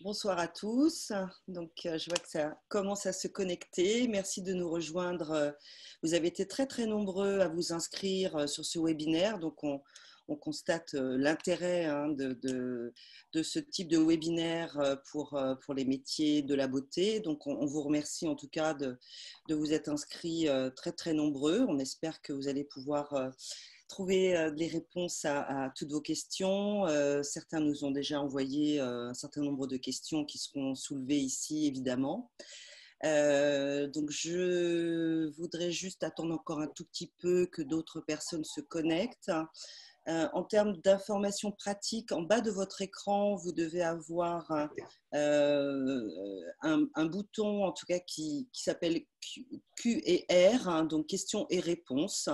Bonsoir à tous. Donc, je vois que ça commence à se connecter. Merci de nous rejoindre. Vous avez été très, très nombreux à vous inscrire sur ce webinaire. Donc, on constate l'intérêt de ce type de webinaire pour les métiers de la beauté. Donc, on vous remercie en tout cas de vous être inscrits très, très nombreux. On espère que vous allez pouvoir trouver des réponses à toutes vos questions. Certains nous ont déjà envoyé un certain nombre de questions qui seront soulevées ici, évidemment. Donc, je voudrais juste attendre encore un tout petit peu que d'autres personnes se connectent. En termes d'informations pratiques, en bas de votre écran, vous devez avoir un bouton, en tout cas, qui s'appelle Q et R, hein, donc questions et réponses.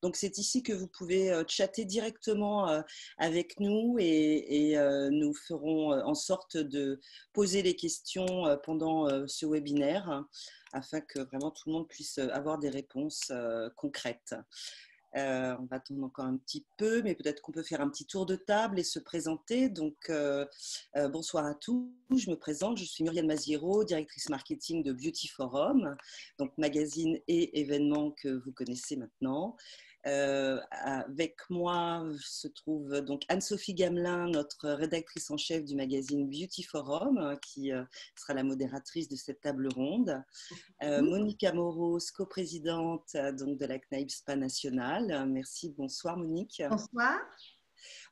Donc, c'est ici que vous pouvez chatter directement avec nous et nous ferons en sorte de poser les questions pendant ce webinaire afin que vraiment tout le monde puisse avoir des réponses concrètes. On va attendre encore un petit peu, mais peut-être qu'on peut faire un petit tour de table et se présenter. Donc, bonsoir à tous. Je me présente, je suis Muriel Maziero, directrice marketing de Beauty Forum, donc magazine et événement que vous connaissez maintenant. Avec moi se trouve donc Anne-Sophie Gamelin, notre rédactrice en chef du magazine Beauty Forum, qui sera la modératrice de cette table ronde. Monica Moros, coprésidente donc de la CNAIP Spa Nationale. Merci, bonsoir Monique. Bonsoir.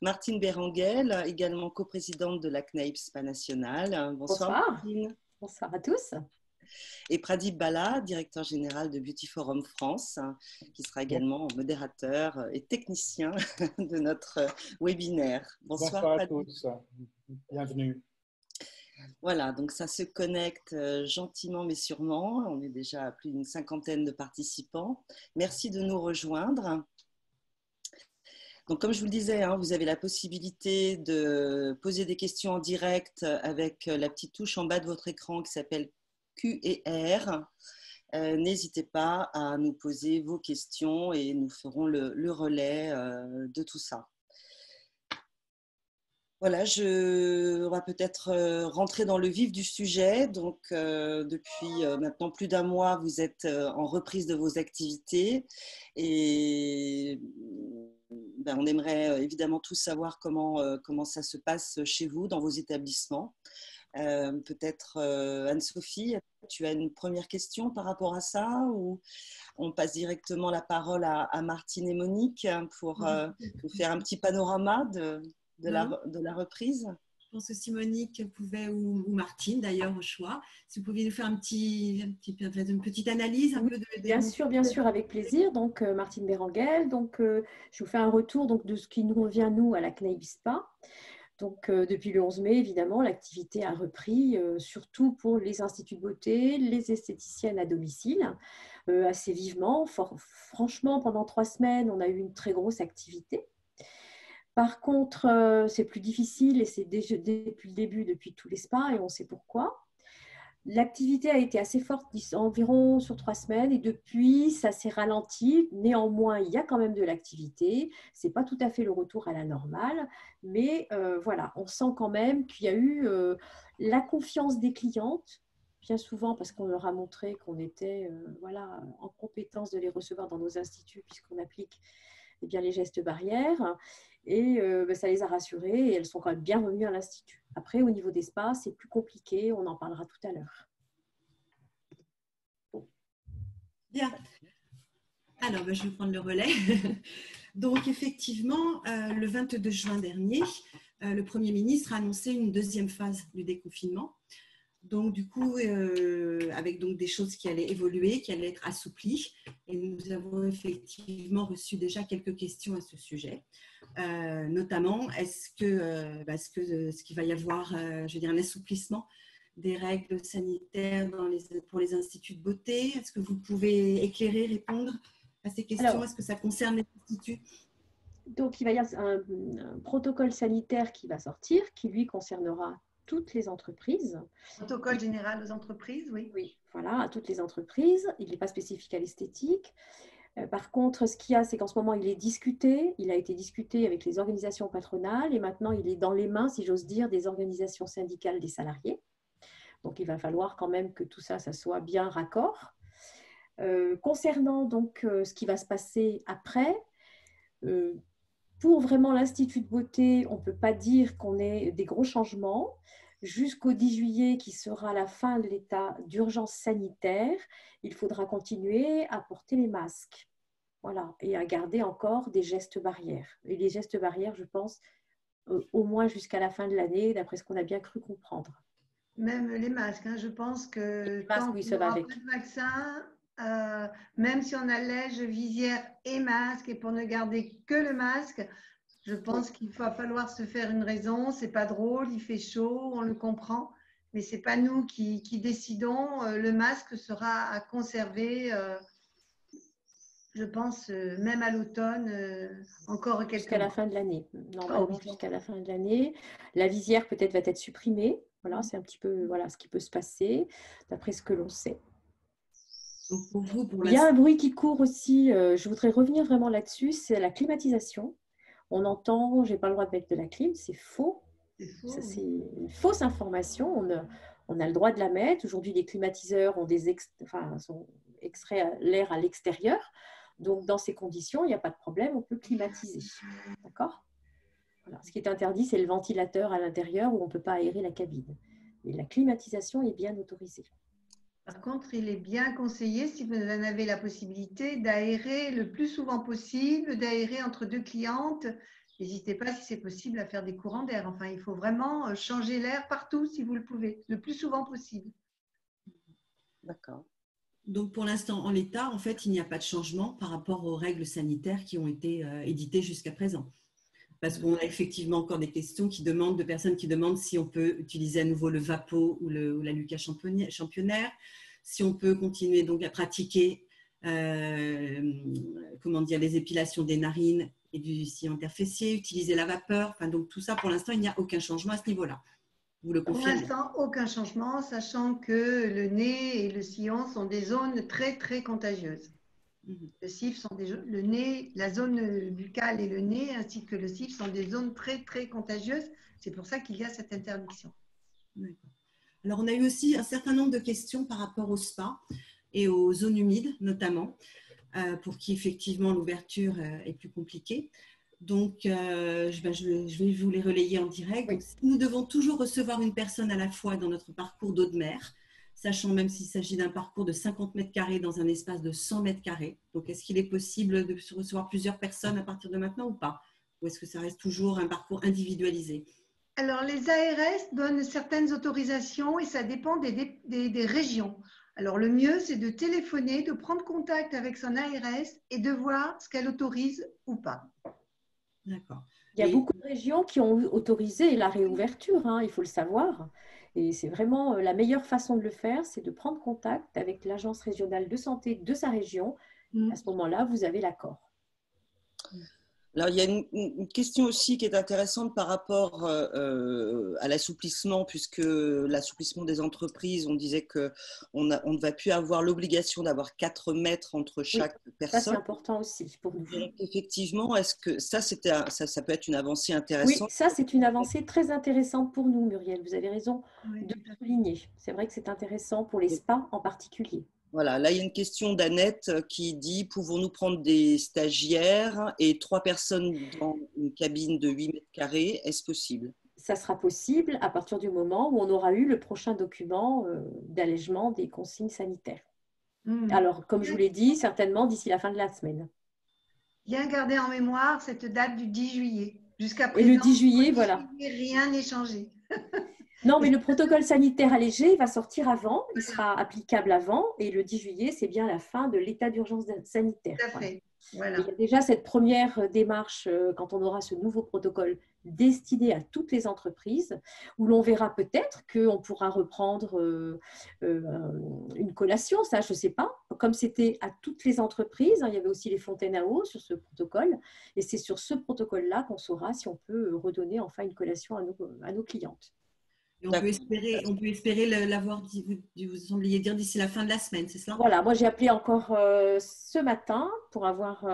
Martine Béranguel, également coprésidente de la CNAIP Spa Nationale. Bonsoir Martine. Bonsoir à tous. Et Pradip Bala, directeur général de Beauty Forum France, qui sera également modérateur et technicien de notre webinaire. Bonsoir à tous, bienvenue. Voilà, donc ça se connecte gentiment mais sûrement. On est déjà à plus d'une cinquantaine de participants. Merci de nous rejoindre. Donc, comme je vous le disais, hein, vous avez la possibilité de poser des questions en direct avec la petite touche en bas de votre écran qui s'appelle Q et R. N'hésitez pas à nous poser vos questions et nous ferons le relais de tout ça. Voilà, on va peut-être rentrer dans le vif du sujet. Donc, depuis maintenant plus d'un mois, vous êtes en reprise de vos activités et on aimerait évidemment tous savoir comment ça se passe chez vous, dans vos établissements. Peut-être Anne-Sophie, tu as une première question par rapport à ça ou on passe directement la parole à Martine et Monique pour nous faire un petit panorama de la reprise. Je pense que si Monique pouvait, ou Martine d'ailleurs au choix, si vous pouviez nous faire une petite analyse un peu de... Bien sûr, avec plaisir. Donc, Martine Béranguel, donc, je vous fais un retour donc, de ce qui nous convient, nous, à la CNAIP Spa. Donc, depuis le 11 mai, évidemment, l'activité a repris, surtout pour les instituts de beauté, les esthéticiennes à domicile, assez vivement. Franchement, pendant 3 semaines, on a eu une très grosse activité. Par contre, c'est plus difficile et c'est déjà depuis le début, depuis tous les spas, et on sait pourquoi. L'activité a été assez forte, environ sur 3 semaines, et depuis, ça s'est ralenti. Néanmoins, il y a quand même de l'activité. Ce n'est pas tout à fait le retour à la normale, mais voilà, on sent quand même qu'il y a eu la confiance des clientes, bien souvent parce qu'on leur a montré qu'on était voilà, en compétence de les recevoir dans nos instituts, puisqu'on applique bien, les gestes barrières. Et ça les a rassurées et elles sont quand même bien revenues à l'Institut. Après, au niveau des spas, c'est plus compliqué. On en parlera tout à l'heure. Bon. Bien. Alors, je vais prendre le relais. Donc, effectivement, le 22 juin dernier, le Premier ministre a annoncé une deuxième phase du déconfinement. Donc, du coup, avec donc des choses qui allaient évoluer, qui allaient être assouplies. Et nous avons effectivement reçu déjà quelques questions à ce sujet. Notamment, est-ce qu'il va y avoir, un assouplissement des règles sanitaires pour les instituts de beauté? Est-ce que vous pouvez éclairer, répondre à ces questions? Est-ce que ça concerne les instituts? Donc, il va y avoir un protocole sanitaire qui va sortir, qui lui concernera toutes les entreprises. Protocole général aux entreprises, oui. Oui, voilà, à toutes les entreprises. Il n'est pas spécifique à l'esthétique. Par contre, ce qu'il y a, c'est qu'en ce moment, il a été discuté avec les organisations patronales et maintenant, il est dans les mains, si j'ose dire, des organisations syndicales des salariés. Donc, il va falloir quand même que tout ça, ça soit bien raccord. Concernant donc ce qui va se passer après, pour vraiment l'Institut de beauté, on ne peut pas dire qu'on ait des gros changements. Jusqu'au 10 juillet, qui sera la fin de l'état d'urgence sanitaire, il faudra continuer à porter les masques. Voilà, et à garder encore des gestes barrières. Et les gestes barrières, je pense, au moins jusqu'à la fin de l'année, d'après ce qu'on a bien cru comprendre. Même les masques, hein, je pense que Masques, tant oui, qu'on ça va n'aura avec. pas de vaccin, même si on allège visière et masque, et pour ne garder que le masque, je pense qu'il va falloir se faire une raison. C'est pas drôle, il fait chaud, on le comprend, mais c'est pas nous qui décidons. Le masque sera à conserver, je pense, même à l'automne, encore quelques Jusqu'à la mois. fin de l'année. Normalement, jusqu'à la fin de l'année. La visière peut-être va être supprimée. Voilà, c'est un petit peu voilà, ce qui peut se passer, d'après ce que l'on sait. Donc pour vous, Il y a un bruit qui court aussi, je voudrais revenir vraiment là-dessus, c'est la climatisation. On entend, je n'ai pas le droit de mettre de la clim, c'est faux. Ça, c'est une fausse information. On a le droit de la mettre. Aujourd'hui, les climatiseurs ont sont extraits l'air à l'extérieur. Donc, dans ces conditions, il n'y a pas de problème, on peut climatiser. D'accord ? Voilà. Ce qui est interdit, c'est le ventilateur à l'intérieur où on ne peut pas aérer la cabine. Mais la climatisation est bien autorisée. Par contre, il est bien conseillé, si vous en avez la possibilité, d'aérer le plus souvent possible, d'aérer entre deux clientes. N'hésitez pas, si c'est possible, à faire des courants d'air. Enfin, il faut vraiment changer l'air partout, si vous le pouvez, le plus souvent possible. D'accord. Donc, pour l'instant, en l'état, en fait, il n'y a pas de changement par rapport aux règles sanitaires qui ont été éditées jusqu'à présent. Parce qu'on a effectivement encore des questions de personnes qui demandent si on peut utiliser à nouveau le VAPO ou la Lucas championnaire, si on peut continuer donc à pratiquer les épilations des narines et du sillon interfessier, utiliser la vapeur. Enfin, donc tout ça, pour l'instant, il n'y a aucun changement à ce niveau-là. Vous le confirmez? Pour l'instant, aucun changement, sachant que le nez et le sillon sont des zones très, très contagieuses. Le cif le nez, la zone buccale et le nez, ainsi que le cif, sont des zones très, très contagieuses. C'est pour ça qu'il y a cette interdiction. Alors, on a eu aussi un certain nombre de questions par rapport au spa et aux zones humides, notamment, pour qui, effectivement, l'ouverture est plus compliquée. Donc, je vais vous les relayer en direct. Oui. Donc, nous devons toujours recevoir une personne à la fois dans notre parcours d'eau de mer, sachant même s'il s'agit d'un parcours de 50 mètres carrés dans un espace de 100 mètres carrés. Donc, est-ce qu'il est possible de recevoir plusieurs personnes à partir de maintenant ou pas? Ou est-ce que ça reste toujours un parcours individualisé? Alors, les ARS donnent certaines autorisations et ça dépend des régions. Alors, le mieux, c'est de téléphoner, de prendre contact avec son ARS et de voir ce qu'elle autorise ou pas. D'accord. Il y a beaucoup de régions qui ont autorisé la réouverture, hein, il faut le savoir. Et c'est vraiment la meilleure façon de le faire, c'est de prendre contact avec l'agence régionale de santé de sa région. À ce moment-là, vous avez l'accord. Alors, il y a une question aussi qui est intéressante par rapport à l'assouplissement, puisque l'assouplissement des entreprises, on disait qu'on ne va plus avoir l'obligation d'avoir 4 mètres entre chaque personne. Ça, c'est important aussi pour nous. Donc, effectivement, est-ce que ça peut être une avancée intéressante? Oui, ça, c'est une avancée très intéressante pour nous, Muriel. Vous avez raison de le souligner. C'est vrai que c'est intéressant pour les spas en particulier. Voilà, là, il y a une question d'Annette qui dit « Pouvons-nous prendre des stagiaires et 3 personnes dans une cabine de 8 mètres carrés? Est-ce possible ?» Ça sera possible à partir du moment où on aura eu le prochain document d'allègement des consignes sanitaires. Alors, comme je vous l'ai dit, certainement d'ici la fin de la semaine. Bien garder en mémoire cette date du 10 juillet. Jusqu'à présent, et le 10 juillet, voilà. Rien n'est changé. Non, mais le protocole sanitaire allégé va sortir avant, il sera applicable avant, et le 10 juillet, c'est bien la fin de l'état d'urgence sanitaire. Tout à fait. Voilà. Il y a déjà cette première démarche, quand on aura ce nouveau protocole destiné à toutes les entreprises, où l'on verra peut-être qu'on pourra reprendre une collation, ça je ne sais pas, comme c'était à toutes les entreprises, hein, il y avait aussi les fontaines à eau sur ce protocole, et c'est sur ce protocole-là qu'on saura si on peut redonner enfin une collation à nos clientes. Et on peut espérer l'avoir, vous sembliez dire, d'ici la fin de la semaine, c'est cela? Voilà, moi j'ai appelé encore ce matin pour avoir,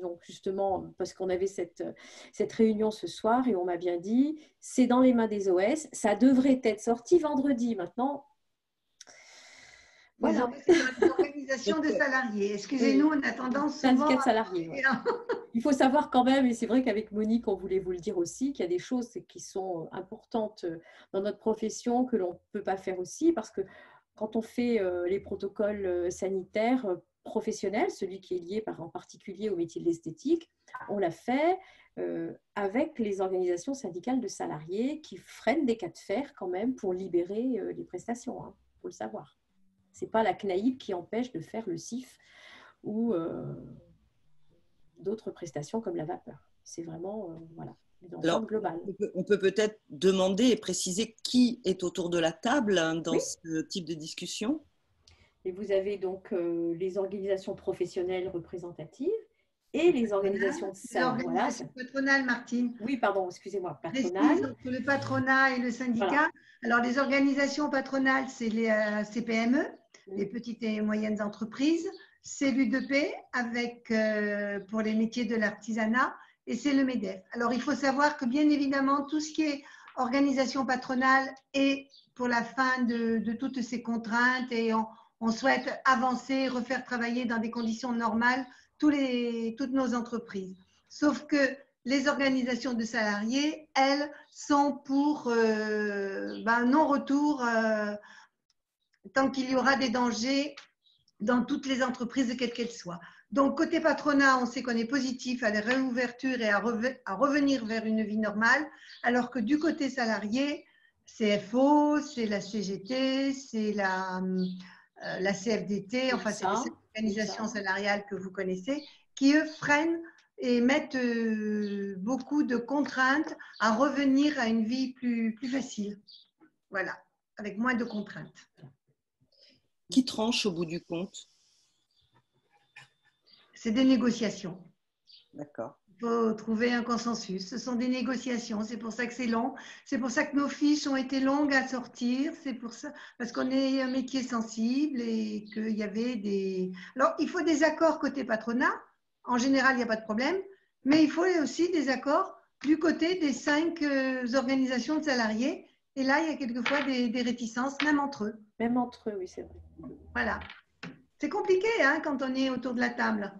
donc justement, parce qu'on avait cette réunion ce soir et on m'a bien dit, c'est dans les mains des OS, ça devrait être sorti vendredi maintenant. Voilà. C'est dans les organisations de salariés. Excusez-nous, on a tendance souvent syndicat de salariés. Ouais. Il faut savoir quand même, et c'est vrai qu'avec Monique, on voulait vous le dire aussi, qu'il y a des choses qui sont importantes dans notre profession que l'on ne peut pas faire aussi, parce que quand on fait les protocoles sanitaires professionnels, celui qui est lié en particulier au métier de l'esthétique, on l'a fait avec les organisations syndicales de salariés qui freinent des cas de fer quand même pour libérer les prestations, il faut le savoir. Ce n'est pas la CNAIP qui empêche de faire le CIF ou d'autres prestations comme la vapeur. C'est vraiment voilà, l'ensemble global. On peut peut-être demander et préciser qui est autour de la table dans ce type de discussion. Et vous avez donc les organisations professionnelles représentatives et les organisations salariales. Patronales, Martine. Oui, pardon, excusez-moi, patronales. Entre le patronat et le syndicat. Voilà. Alors, les organisations patronales, c'est les CPME, les petites et moyennes entreprises. C'est l'UDP avec, pour les métiers de l'artisanat, et c'est le MEDEF. Alors, il faut savoir que, bien évidemment, tout ce qui est organisation patronale est pour la fin de toutes ces contraintes et on souhaite avancer, refaire travailler dans des conditions normales toutes nos entreprises. Sauf que les organisations de salariés, elles, sont pour non-retour tant qu'il y aura des dangers dans toutes les entreprises, quelles qu'elles soient. Donc, côté patronat, on sait qu'on est positif à la réouverture et à revenir vers une vie normale, alors que du côté salarié, c'est FO, c'est la CGT, c'est la CFDT, enfin, c'est les organisations salariales que vous connaissez, qui, eux, freinent et mettent beaucoup de contraintes à revenir à une vie plus facile. Voilà, avec moins de contraintes. Qui tranche au bout du compte? C'est des négociations. D'accord. Il faut trouver un consensus. Ce sont des négociations. C'est pour ça que c'est long. C'est pour ça que nos fiches ont été longues à sortir. C'est pour ça, parce qu'on est un métier sensible et qu'il y avait des… Alors, il faut des accords côté patronat. En général, il n'y a pas de problème. Mais il faut aussi des accords du côté des 5 organisations de salariés. Et là, il y a quelquefois des réticences, même entre eux. Même entre eux, oui, c'est vrai. Voilà. C'est compliqué quand on est autour de la table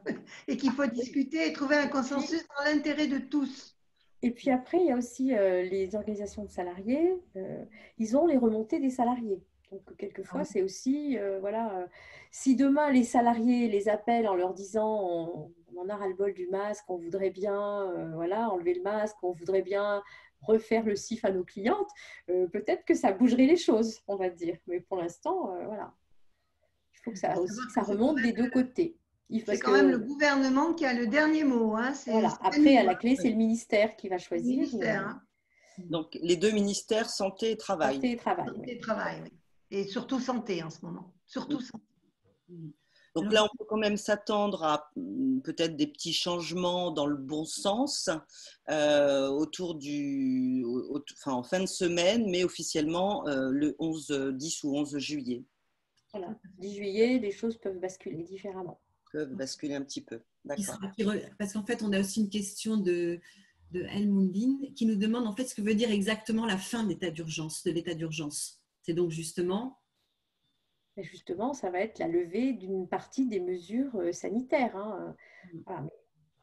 et qu'il faut discuter et trouver un consensus dans l'intérêt de tous. Et puis après, il y a aussi les organisations de salariés. Ils ont les remontées des salariés. Donc, quelquefois, c'est aussi, si demain les salariés les appellent en leur disant on en a ras-le-bol du masque, on voudrait bien enlever le masque, on voudrait bien refaire le CIF à nos clientes, peut-être que ça bougerait les choses, on va dire. Mais pour l'instant, voilà. Il faut que ça remonte des deux côtés. C'est quand même le gouvernement qui a le dernier mot. Voilà. Après, à la clé, c'est le ministère qui va choisir. Le ministère, Donc, les deux ministères, santé et travail. Santé et travail. Santé et travail, oui. Et surtout santé en ce moment. Surtout santé. Donc là, on peut quand même s'attendre à peut-être des petits changements dans le bon sens en fin de semaine, mais officiellement le 10 ou 11 juillet. Voilà, 10 juillet, les choses peuvent basculer différemment. Peuvent basculer un petit peu. D'accord. Parce qu'en fait, on a aussi une question de Helmundine qui nous demande en fait ce que veut dire exactement la fin de l'état d'urgence. C'est donc justement… Et justement, ça va être la levée d'une partie des mesures sanitaires. Voilà, mais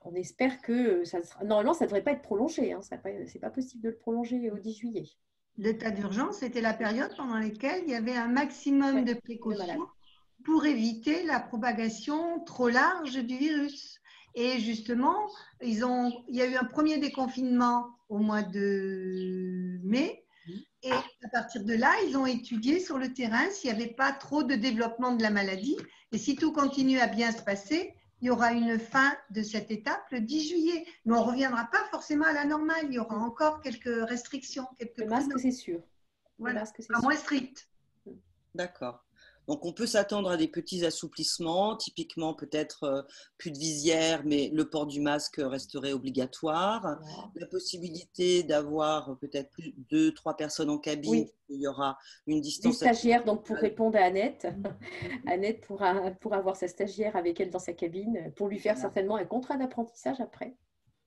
on espère que normalement, ça ne devrait pas être prolongé. Ce n'est pas possible de le prolonger au 10 juillet. L'état d'urgence, c'était la période pendant laquelle il y avait un maximum de précautions pour éviter la propagation trop large du virus. Et justement, il y a eu un premier déconfinement au mois de mai. Et à partir de là, ils ont étudié sur le terrain s'il n'y avait pas trop de développement de la maladie. Et si tout continue à bien se passer, il y aura une fin de cette étape le 10 juillet. Mais on ne reviendra pas forcément à la normale. Il y aura encore quelques restrictions. Le masque, c'est sûr. Voilà, moins strict. D'accord. Donc, on peut s'attendre à des petits assouplissements, typiquement peut-être plus de visière, mais le port du masque resterait obligatoire. La possibilité d'avoir peut-être plus 2-3 personnes en cabine, Oui. il y aura une Des distanciation. stagiaires, donc pour répondre à Annette, Annette pourra avoir sa stagiaire avec elle dans sa cabine pour lui faire certainement un contrat d'apprentissage après.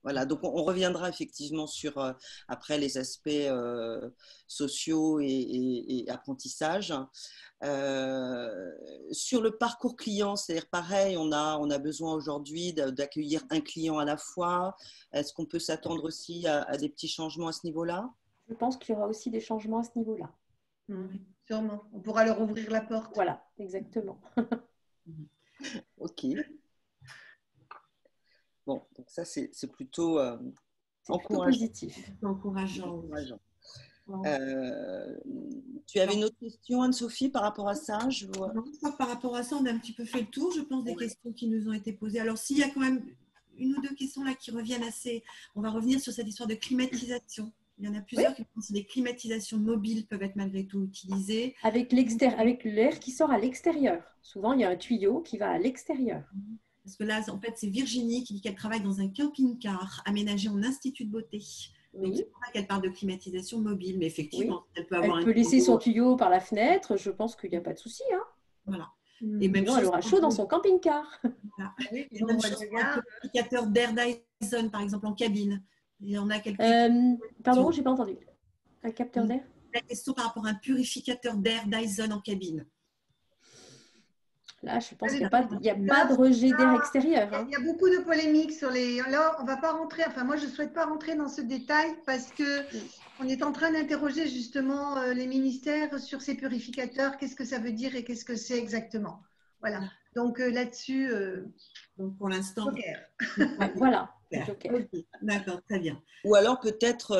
Voilà, donc on reviendra effectivement sur après les aspects sociaux et apprentissage. Sur le parcours client, c'est-à-dire pareil, on a besoin aujourd'hui d'accueillir un client à la fois. Est-ce qu'on peut s'attendre aussi à des petits changements à ce niveau-là? Je pense qu'il y aura aussi des changements à ce niveau-là. Sûrement. On pourra leur ouvrir la porte. Voilà, exactement. Ok. Bon, donc ça, c'est plutôt positif. Encourageant. Tu avais une autre question, Anne-Sophie, par rapport à ça? Non, je crois que par rapport à ça, on a un petit peu fait le tour, je pense, des questions qui nous ont été posées. Alors, s'il y a quand même une ou deux questions là qui reviennent assez, on va revenir sur cette histoire de climatisation. Il y en a plusieurs qui pensent que les climatisations mobiles peuvent être malgré tout utilisées. Avec l'air qui sort à l'extérieur. Souvent, il y a un tuyau qui va à l'extérieur. Parce que là, en fait, c'est Virginie qui dit qu'elle travaille dans un camping-car aménagé en institut de beauté. Oui. Donc, c'est pour ça qu'elle parle de climatisation mobile. Mais effectivement, oui. elle peut laisser son tuyau par la fenêtre. Je pense qu'il n'y a pas de souci. Hein. Voilà. Et même sinon, elle aura chaud dans son camping-car. Voilà. Et même chose pour un purificateur d'air Dyson, par exemple, en cabine. Il y en a quelques... Pardon, je n'ai pas entendu. Un capteur d'air? La question par rapport à un purificateur d'air Dyson en cabine. Là, je pense qu'il n'y a pas de rejet d'air extérieur. Il y a beaucoup de polémiques sur les… Là, on ne va pas rentrer… Enfin, moi, je ne souhaite pas rentrer dans ce détail parce qu'on est en train d'interroger justement les ministères sur ces purificateurs. Qu'est-ce que ça veut dire et qu'est-ce que c'est exactement? Voilà. Donc, là-dessus… Donc, pour l'instant… Voilà. Okay. D'accord, très bien. Ou alors peut-être,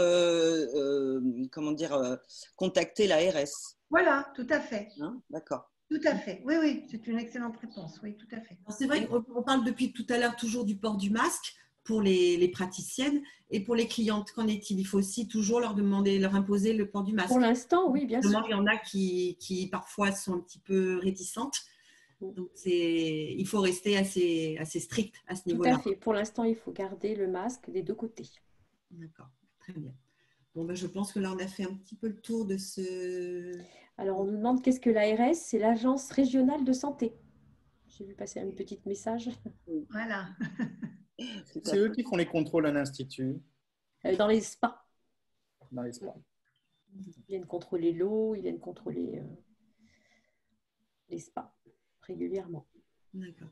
contacter l'ARS. Voilà, tout à fait. Hein, d'accord. Tout à fait. Oui, oui, c'est une excellente réponse. Oui, tout à fait. C'est vrai qu'on parle depuis tout à l'heure toujours du port du masque pour les praticiennes et pour les clientes. Qu'en est-il? Il faut aussi toujours leur imposer le port du masque. Pour l'instant, oui, bien sûr. Il y en a qui parfois sont un petit peu réticentes. Donc, il faut rester assez strict à ce niveau-là. Tout à fait. Pour l'instant, il faut garder le masque des deux côtés. D'accord, très bien. Bon, ben, je pense que là, on a fait un petit peu le tour de ce… Alors, on nous demande qu'est-ce que l'ARS? C'est l'Agence régionale de santé. J'ai vu passer un petit message. Voilà. C'est eux qui font les contrôles à l'Institut? Dans les spas. Dans les spas. Ils viennent contrôler l'eau, ils viennent contrôler les spas régulièrement. D'accord.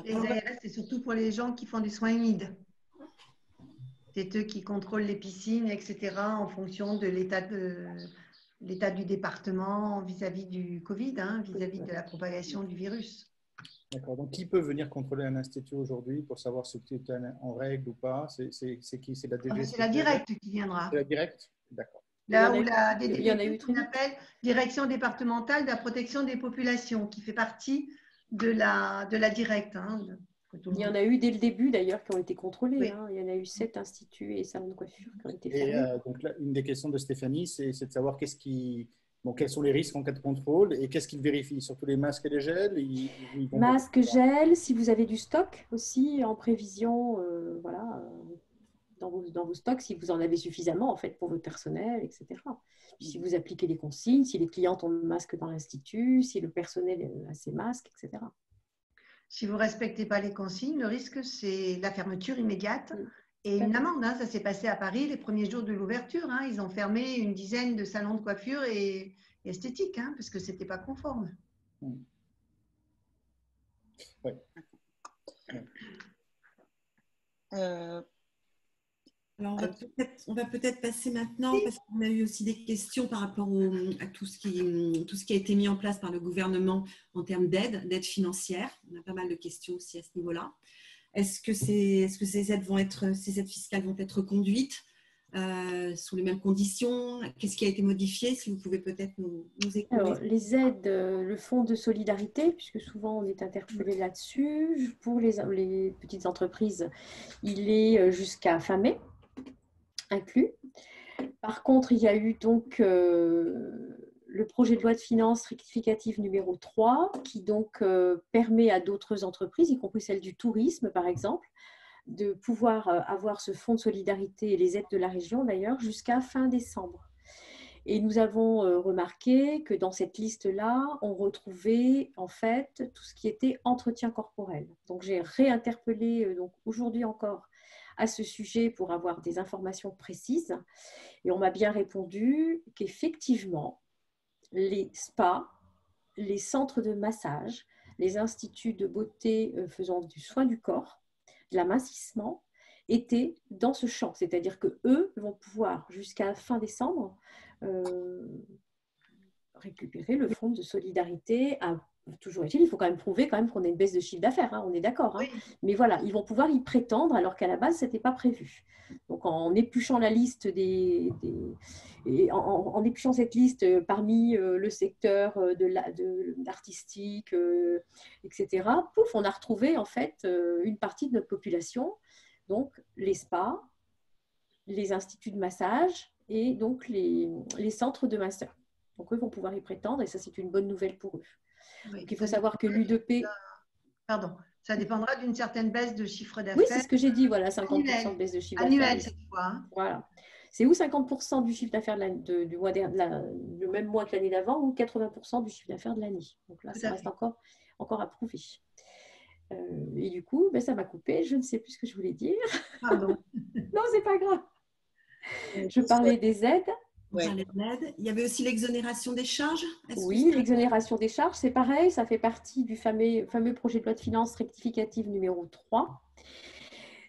Les ARS, c'est surtout pour les gens qui font des soins humides. C'est eux qui contrôlent les piscines, etc., en fonction de l'état du département vis-à-vis du Covid, vis-à-vis de la propagation du virus. D'accord. Donc, qui peut venir controller un institut aujourd'hui pour savoir ce qui est en règle ou pas? C'est qui? C'est la DGCP? C'est la directe qui viendra. C'est la directe? D'accord. Là où la il y en a eu qu'on appelle Direction départementale de la protection des populations, qui fait partie de la directe. Il y en a eu dès le début d'ailleurs qui ont été contrôlés. Oui. Il y en a eu 7 instituts et salons de coiffure qui ont été fermés. Et donc là, une des questions de Stéphanie, c'est de savoir quels sont les risques en cas de contrôle et qu'est-ce qu'ils vérifient? Surtout les masques et les gels? Masques, gel, si vous avez du stock aussi en prévision, dans vos stocks, si vous en avez suffisamment en fait pour votre personnel, etc. Puis si vous appliquez les consignes, si les clientes ont le masque dans l'institut, si le personnel a ses masques, etc. Si vous ne respectez pas les consignes, le risque, c'est la fermeture immédiate et une amende. Ça s'est passé à Paris les premiers jours de l'ouverture. Ils ont fermé une dizaine de salons de coiffure et esthétique parce que ce n'était pas conforme. Oui. Alors, on va peut-être passer maintenant, parce qu'on a eu aussi des questions par rapport à tout ce qui a été mis en place par le gouvernement en termes d'aide financière. On a pas mal de questions aussi à ce niveau-là. Est-ce que ces aides fiscales vont être conduites sous les mêmes conditions? Qu'est-ce qui a été modifié? Si vous pouvez peut-être nous écouter. Alors, les aides, le fonds de solidarité, puisque souvent on est interpellé là-dessus, pour les petites entreprises, il est jusqu'à fin mai inclus. Par contre, il y a eu donc le projet de loi de finances rectificative numéro 3, qui donc permet à d'autres entreprises, y compris celles du tourisme par exemple, de pouvoir avoir ce fonds de solidarité et les aides de la région d'ailleurs jusqu'à fin décembre. Et nous avons remarqué que dans cette liste-là, on retrouvait en fait tout ce qui était entretien corporel. Donc j'ai réinterpellé donc aujourd'hui encore à ce sujet pour avoir des informations précises. Et on m'a bien répondu qu'effectivement, les spas, les centres de massage, les instituts de beauté faisant du soin du corps, de l'amincissement, étaient dans ce champ. C'est-à-dire qu'eux vont pouvoir, jusqu'à fin décembre, récupérer le fonds de solidarité. Toujours est-il, il faut quand même prouver quand même qu'on a une baisse de chiffre d'affaires, hein, on est d'accord. Hein. Oui. Mais voilà, ils vont pouvoir y prétendre alors qu'à la base, ce n'était pas prévu. Donc en épluchant la liste en épluchant cette liste parmi le secteur de l'artistique, etc., pouf, on a retrouvé en fait une partie de notre population, donc les spas, les instituts de massage et donc les centres de masseurs. Donc eux vont pouvoir y prétendre et ça c'est une bonne nouvelle pour eux. Oui. Donc il faut savoir que l'U2P… Pardon, ça dépendra d'une certaine baisse de chiffre d'affaires. Oui, c'est ce que j'ai dit, voilà, 50% de baisse de chiffre d'affaires. Annuel cette fois. Hein. Voilà. C'est ou 50% du chiffre d'affaires du même mois que l'année d'avant ou 80% du chiffre d'affaires de l'année. Donc là, ça reste encore à prouver. Et du coup, ben, ça m'a coupé, je ne sais plus ce que je voulais dire. Pardon. Non, c'est pas grave. Je parlais des aides. Ouais. Il y avait aussi l'exonération des charges. Oui, l'exonération des charges, c'est pareil, ça fait partie du fameux projet de loi de finances rectificative numéro 3.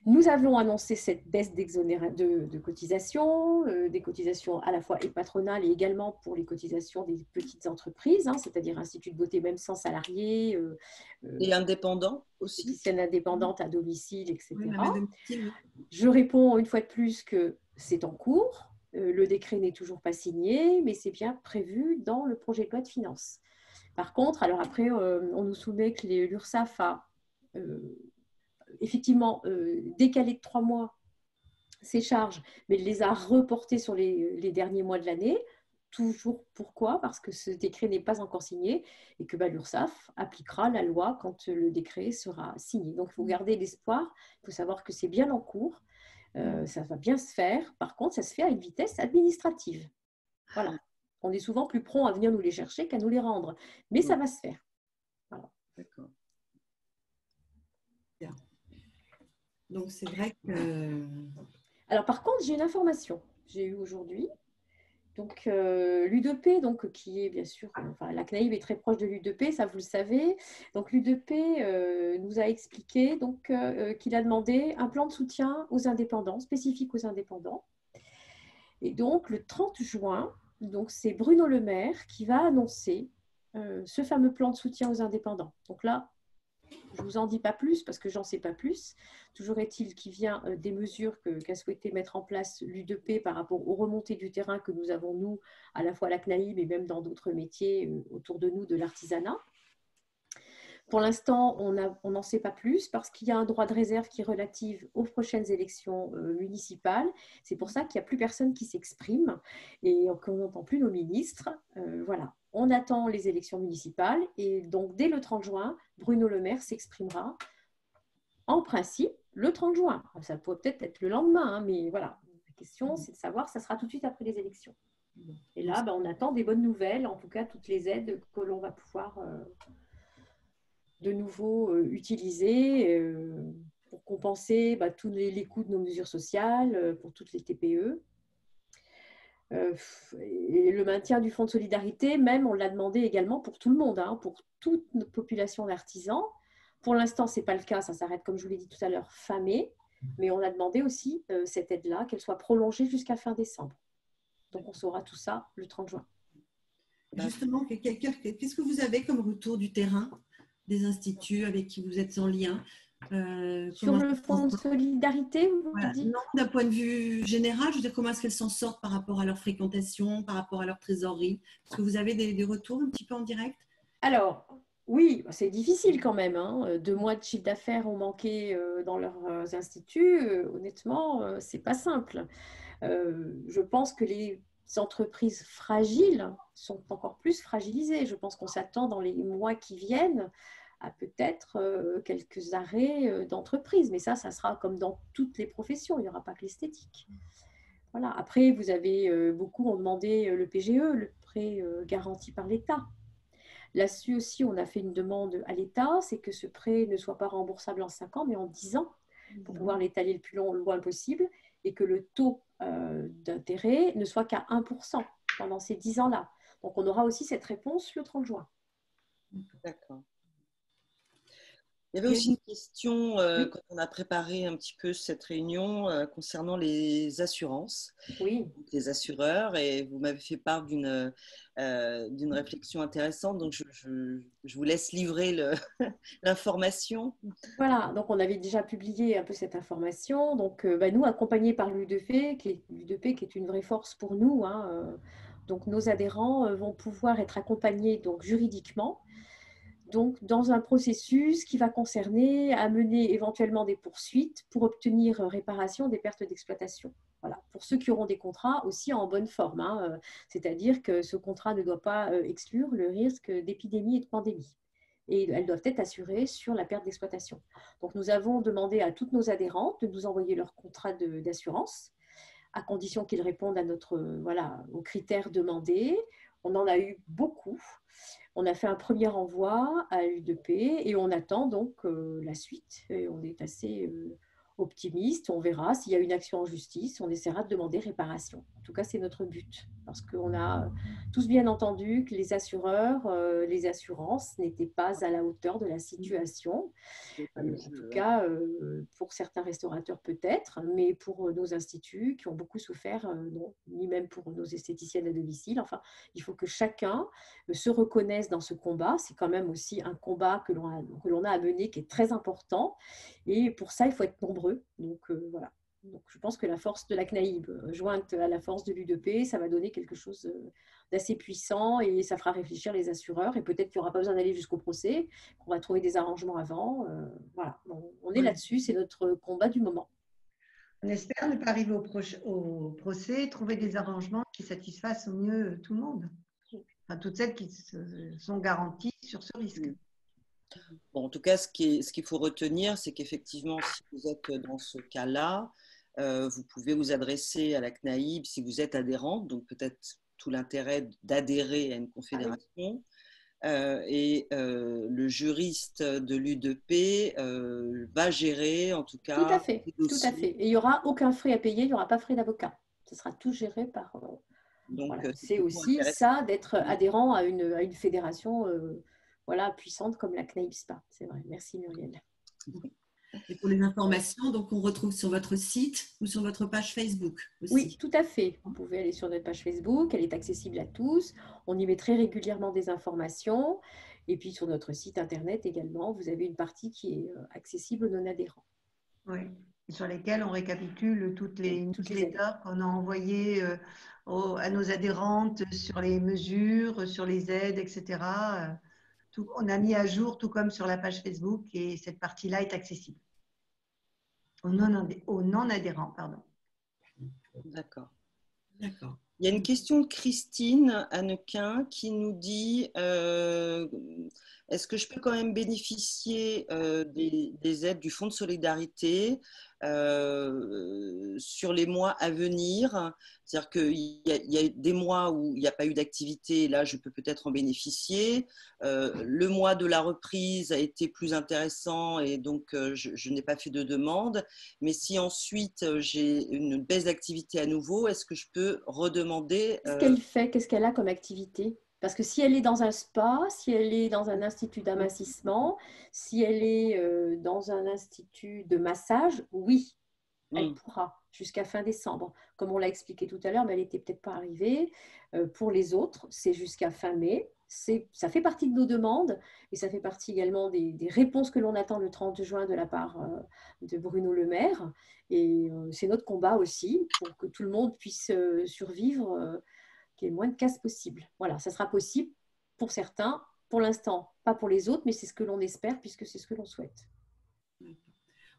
Nous avons annoncé cette baisse de cotisations, des cotisations à la fois et patronales et également pour les cotisations des petites entreprises, hein, c'est-à-dire instituts de beauté même sans salariés. Et indépendants aussi. Scène indépendante à domicile, etc. Oui, même à domicile, oui. Je réponds une fois de plus que c'est en cours. Le décret n'est toujours pas signé, mais c'est bien prévu dans le projet de loi de finances. Par contre, alors après, on nous soumet que l'URSSAF a effectivement décalé de 3 mois ses charges, mais les a reportées sur les derniers mois de l'année. Toujours pourquoi? Parce que ce décret n'est pas encore signé et que l'URSSAF appliquera la loi quand le décret sera signé. Donc, il faut garder l'espoir, il faut savoir que c'est bien en cours. Ça va bien se faire. Par contre, ça se fait à une vitesse administrative. Voilà. On est souvent plus prompt à venir nous les chercher qu'à nous les rendre. Mais ça va se faire. Voilà. D'accord. Bien. Donc, c'est vrai que… Alors, par contre, j'ai une information. J'ai eu aujourd'hui. Donc, l'U2P, donc, qui est bien sûr, enfin, la CNAIB est très proche de l'U2P, ça vous le savez. Donc, l'U2P nous a expliqué donc, qu'il a demandé un plan de soutien aux indépendants, spécifique aux indépendants. Et donc, le 30 juin, donc, c'est Bruno Le Maire qui va annoncer ce fameux plan de soutien aux indépendants. Donc là, je ne vous en dis pas plus parce que j'en sais pas plus. Toujours est-il qu'il vient des mesures qu'a souhaité mettre en place l'U2P par rapport aux remontées du terrain que nous avons, nous, à la fois à la CNAIB et même dans d'autres métiers autour de nous de l'artisanat. Pour l'instant, on n'en sait pas plus parce qu'il y a un droit de réserve qui est relatif aux prochaines élections municipales. C'est pour ça qu'il n'y a plus personne qui s'exprime et qu'on n'entend plus nos ministres. Voilà. On attend les élections municipales et donc dès le 30 juin, Bruno Le Maire s'exprimera en principe le 30 juin. Ça peut peut-être être le lendemain, hein, mais voilà. La question, c'est de savoir, ça sera tout de suite après les élections. Et là, on attend des bonnes nouvelles, en tout cas toutes les aides que l'on va pouvoir de nouveau utiliser pour compenser tous les coûts de nos mesures sociales pour toutes les TPE. Et le maintien du fonds de solidarité, même on l'a demandé également pour tout le monde, hein, pour toute notre population d'artisans. Pour l'instant, ce n'est pas le cas, ça s'arrête comme je vous l'ai dit tout à l'heure, fin mai, mais on a demandé aussi cette aide-là, qu'elle soit prolongée jusqu'à fin décembre. Donc on saura tout ça le 30 juin. Justement, qu'est-ce que vous avez comme retour du terrain des instituts avec qui vous êtes en lien? Sur le fonds de solidarité, vous voilà. dites? Non, d'un point de vue général, je veux dire, comment est-ce qu'elles s'en sortent par rapport à leur fréquentation, par rapport à leur trésorerie? Est-ce que vous avez des retours un petit peu en direct? Alors, oui, c'est difficile quand même. Hein. 2 mois de chiffre d'affaires ont manqué dans leurs instituts. Honnêtement, c'est pas simple. Je pense que entreprises fragiles sont encore plus fragilisées. Je pense qu'on s'attend dans les mois qui viennent à peut-être quelques arrêts d'entreprise. Mais ça sera comme dans toutes les professions. Il n'y aura pas que l'esthétique. Voilà. Après, vous avez beaucoup ont demandé le PGE, le prêt garanti par l'État. Là-dessus aussi, on a fait une demande à l'État, c'est que ce prêt ne soit pas remboursable en 5 ans, mais en 10 ans, pour pouvoir l'étaler le plus loin possible, et que le taux d'intérêt ne soit qu'à 1% pendant ces 10 ans-là. Donc, on aura aussi cette réponse le 30 juin. D'accord. Il y avait aussi une question quand on a préparé un petit peu cette réunion concernant les assurances, les assureurs, et vous m'avez fait part d'une réflexion intéressante, donc je vous laisse livrer l'information. Voilà, donc on avait déjà publié un peu cette information. Donc nous, accompagnés par l'U2P, qui est une vraie force pour nous, donc nos adhérents vont pouvoir être accompagnés donc, juridiquement, donc dans un processus qui va concerner à mener éventuellement des poursuites pour obtenir réparation des pertes d'exploitation. Voilà. Pour ceux qui auront des contrats aussi en bonne forme, c'est-à-dire que ce contrat ne doit pas exclure le risque d'épidémie et de pandémie. Et elles doivent être assurées sur la perte d'exploitation. Donc, nous avons demandé à toutes nos adhérentes de nous envoyer leur contrat d'assurance, à condition qu'ils répondent aux critères demandés. On en a eu beaucoup. On a fait un premier envoi à l'U2P et on attend donc la suite. Et on est assez optimiste. On verra s'il y a une action en justice. On essaiera de demander réparation. En tout cas, c'est notre but. Parce qu'on a tous bien entendu que les assureurs, les assurances n'étaient pas à la hauteur de la situation. En tout cas, pour certains restaurateurs peut-être, mais pour nos instituts qui ont beaucoup souffert, non, ni même pour nos esthéticiennes à domicile. Enfin, il faut que chacun se reconnaisse dans ce combat. C'est quand même aussi un combat que l'on a à mener qui est très important. Et pour ça, il faut être nombreux. Donc, voilà. Donc, je pense que la force de la CNAIB, jointe à la force de l'U2P, ça va donner quelque chose d'assez puissant et ça fera réfléchir les assureurs. Et peut-être qu'il n'y aura pas besoin d'aller jusqu'au procès, qu'on va trouver des arrangements avant. Voilà, on est là-dessus, c'est notre combat du moment. On espère ne pas arriver au procès, trouver des arrangements qui satisfassent au mieux tout le monde. Enfin, toutes celles qui sont garanties sur ce risque. Bon, en tout cas, ce qu'il faut retenir, c'est qu'effectivement, si vous êtes dans ce cas-là, vous pouvez vous adresser à la CNAIB si vous êtes adhérente, donc peut-être tout l'intérêt d'adhérer à une confédération. Et le juriste de l'U2P va gérer, en tout cas, tout à fait. Et il n'y aura aucun frais à payer, il n'y aura pas frais d'avocat. Ce sera tout géré par... Donc, voilà. C'est aussi ça d'être adhérent à une fédération puissante comme la CNAIB SPA. C'est vrai. Merci Muriel. Et pour les informations, donc on retrouve sur votre site ou sur votre page Facebook aussi. Oui, tout à fait. Vous pouvez aller sur notre page Facebook, elle est accessible à tous. On y met très régulièrement des informations. Et puis sur notre site internet également, vous avez une partie qui est accessible aux non-adhérents. Oui, sur lesquelles on récapitule toutes les newsletters qu'on a envoyées à nos adhérentes sur les mesures, sur les aides, etc. On a mis à jour, tout comme sur la page Facebook, et cette partie-là est accessible aux non-adhérents. D'accord. Il y a une question de Christine Hannequin qui nous dit est-ce que je peux quand même bénéficier des aides du Fonds de solidarité sur les mois à venir? C'est-à-dire qu'il y a des mois où il n'y a pas eu d'activité, là je peux peut-être en bénéficier. Le mois de la reprise a été plus intéressant et donc je n'ai pas fait de demande. Mais si ensuite j'ai une baisse d'activité à nouveau, est-ce que je peux redemander Qu'est-ce qu'elle fait? Qu'est-ce qu'elle a comme activité? Parce que si elle est dans un spa, si elle est dans un institut d'amincissement, si elle est dans un institut de massage, oui, elle pourra jusqu'à fin décembre. Comme on l'a expliqué tout à l'heure, mais elle n'était peut-être pas arrivée. Pour les autres, c'est jusqu'à fin mai. Ça fait partie de nos demandes et ça fait partie également des réponses que l'on attend le 30 juin de la part de Bruno Le Maire. Et c'est notre combat aussi pour que tout le monde puisse survivre, qu'il y ait le moins de casse possible. Voilà, ça sera possible pour certains. Pour l'instant, pas pour les autres, mais c'est ce que l'on espère puisque c'est ce que l'on souhaite.